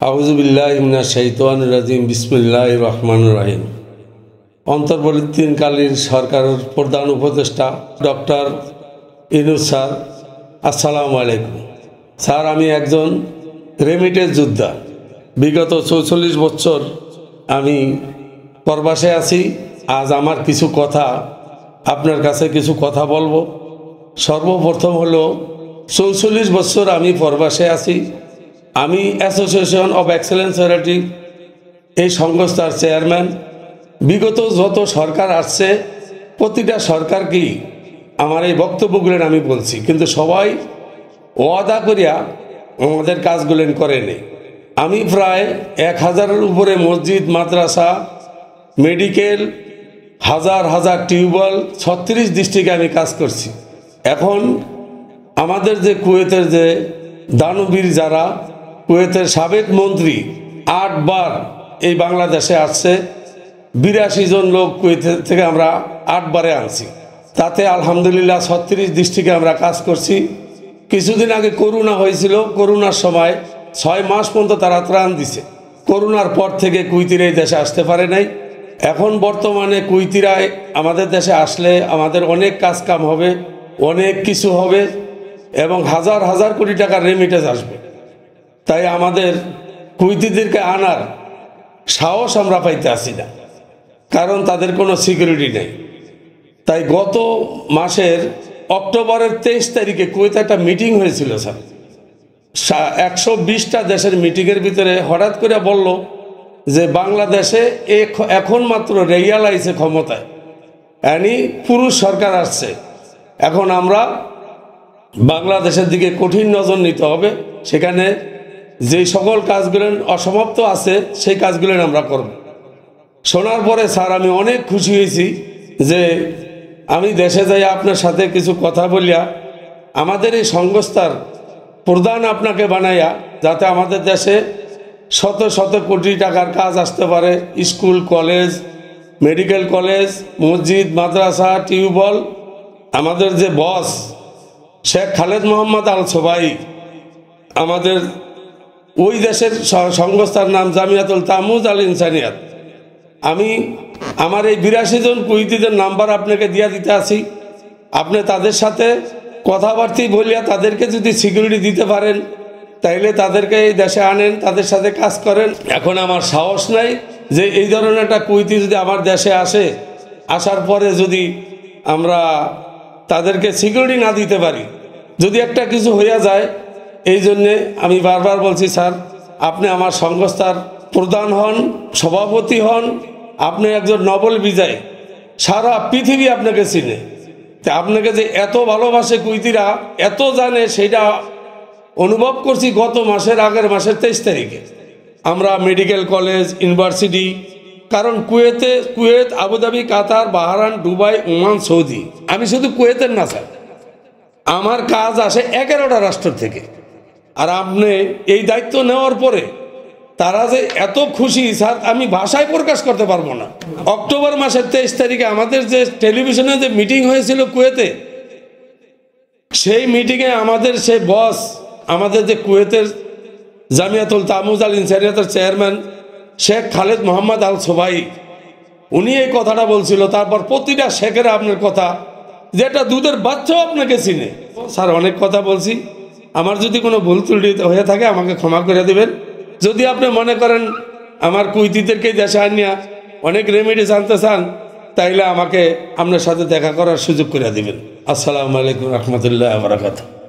আউযুবিল্লাহি মিনাশ শাইতানির রাজিম বিসমিল্লাহির রহমানির রহিম। অন্তর্বর্তীকালীন সরকারের প্রধান উপদেষ্টা ডক্টর ইউনূস স্যার, আসসালামু আলাইকুম। স্যার, আমি একজন রেমিটেন্স যোদ্ধা। বিগত ৪৪ বছর আমি প্রবাসে আছি। আজ আমার কিছু কথা আপনার কাছে কিছু কথা বলবো। সর্বপ্রথম হলো ৪৪ বছর আমি প্রবাসে আছি। আমি অ্যাসোসিয়েশন অব এক্সেলেন্স চ্যারিটি এই সংস্থার চেয়ারম্যান। বিগত যত সরকার আসছে প্রতিটা সরকারকেই আমার এই বক্তব্যগুলো আমি বলছি, কিন্তু সবাই ওয়াদা করিয়া আমাদের কাজগুলো করে নেই। আমি প্রায় ১,০০০-এর উপরে মসজিদ, মাদ্রাসা, মেডিকেল, হাজার হাজার টিউবওয়েল ৩৬ ডিস্ট্রিক্টে আমি কাজ করছি। এখন আমাদের যে কুয়েতের যে দানবীর যারা কুয়েতের সাবেক মন্ত্রী ৮ বার এই বাংলাদেশে আসছে। ৮২ জন লোক কুয়েত থেকে আমরা ৮ বারে আনছি। তাতে আলহামদুলিল্লাহ ৩৬ ডিস্ট্রিক্টে আমরা কাজ করছি। কিছুদিন আগে করোনা হয়েছিল। করোনার সময় ৬ মাস পর্যন্ত তারা ত্রাণ দিছে। করোনার পর থেকে কুইতিরা এই দেশে আসতে পারে নাই। এখন বর্তমানে কুইতিরা আমাদের দেশে আসলে আমাদের অনেক কাজ কাম হবে, অনেক কিছু হবে এবং হাজার হাজার কোটি টাকার রেমিটেন্স আসবে। তাই আমাদের কুইতিদেরকে আনার সাহস আমরা পাইতে আসি না, কারণ তাদের কোনো সিকিউরিটি নেই। তাই গত মাসের অক্টোবরের ২৩ তারিখে কুয়েতে একটা মিটিং হয়েছিল স্যার। ১২০টা দেশের মিটিংয়ের ভিতরে হঠাৎ করে বলল যে বাংলাদেশে এখন মাত্র রেয়াল আইছে ক্ষমতায়, মানে পুরুষ সরকার আসছে। এখন আমরা বাংলাদেশের দিকে কঠিন নজর নিতে হবে। সেখানে যে সকল কাজগুলো অসমাপ্ত আছে সেই কাজগুলো আমরা করব। শোনার পরে স্যার আমি অনেক খুশি হয়েছি যে আমি দেশে যাই আপনার সাথে কিছু কথা বলিয়া আমাদের এই সংস্থার প্রধান আপনাকে বানাইয়া, যাতে আমাদের দেশে শত শত কোটি টাকার কাজ আসতে পারে। স্কুল, কলেজ, মেডিকেল কলেজ, মসজিদ, মাদ্রাসা, টিউবওয়েল। আমাদের যে বস শেখ খালেদ মোহাম্মদ আল সোবাই, আমাদের ওই দেশের সংস্থার নাম জামিয়াতুল তামুজ আল ইনসানিয়াত। আমি আমার এই ৮২ জন কুইতিদের নাম্বার আপনাকে দিয়া দিতে আসি। আপনি তাদের সাথে কথাবার্তা বলিয়া তাদেরকে যদি সিকিউরিটি দিতে পারেন তাইলে তাদেরকে এই দেশে আনেন, তাদের সাথে কাজ করেন। এখন আমার সাহস নাই যে এই ধরনের একটা কুইতি যদি আমার দেশে আসে, আসার পরে যদি আমরা তাদেরকে সিকিউরিটি না দিতে পারি, যদি একটা কিছু হইয়া যায়। এই জন্যে আমি বারবার বলছি স্যার, আপনি আমার সংস্থার প্রধান হন, সভাপতি হন। আপনি একজন নোবেল বিজয়ী, সারা পৃথিবী আপনাকে চিনে। তা আপনাকে যে এত ভালোবাসে কুইতিরা, এত জানে, সেটা অনুভব করছি গত মাসের আগের মাসের ২৩ তারিখে। আমরা মেডিকেল কলেজ, ইউনিভার্সিটি, কারণ কুয়েত, আবুধাবি, কাতার, বাহরাইন, দুবাই, ওমান, সৌদি, আমি শুধু কুয়েতের না স্যার, আমার কাজ আসে ১১টা রাষ্ট্র থেকে। আর আপনি এই দায়িত্ব নেওয়ার পরে তারা যে এত খুশি স্যার, আমি ভাষায় প্রকাশ করতে পারবো না। অক্টোবর মাসের ২৩ তারিখে আমাদের যে টেলিভিশনে যে মিটিং হয়েছিল কুয়েতে, সেই মিটিংয়ে আমাদের সেই বস, আমাদের যে কুয়েতের জামিয়াতুল তামুজ আল ইনসানিয়াতের চেয়ারম্যান শেখ খালেদ মোহাম্মদ আল সোবাই, উনি এই কথাটা বলছিল। তারপর প্রতিটা শেখের আপনার কথা, যেটা দুধের বাচ্চাও আপনাকে চিনে। স্যার, অনেক কথা বলছি। আমার যদি কোনো ভুল ত্রুটি হয়ে থাকে আমাকে ক্ষমা করে দেবেন। যদি আপনি মনে করেন আমার কুইতিদেরকে দেশে আনিয়া অনেক রেমিডিস আনতে চান, তাইলে আমাকে আপনার সাথে দেখা করার সুযোগ করে দিবেন। আসসালামু আলাইকুম রহমতুল্লাহ বারাকাতুহু।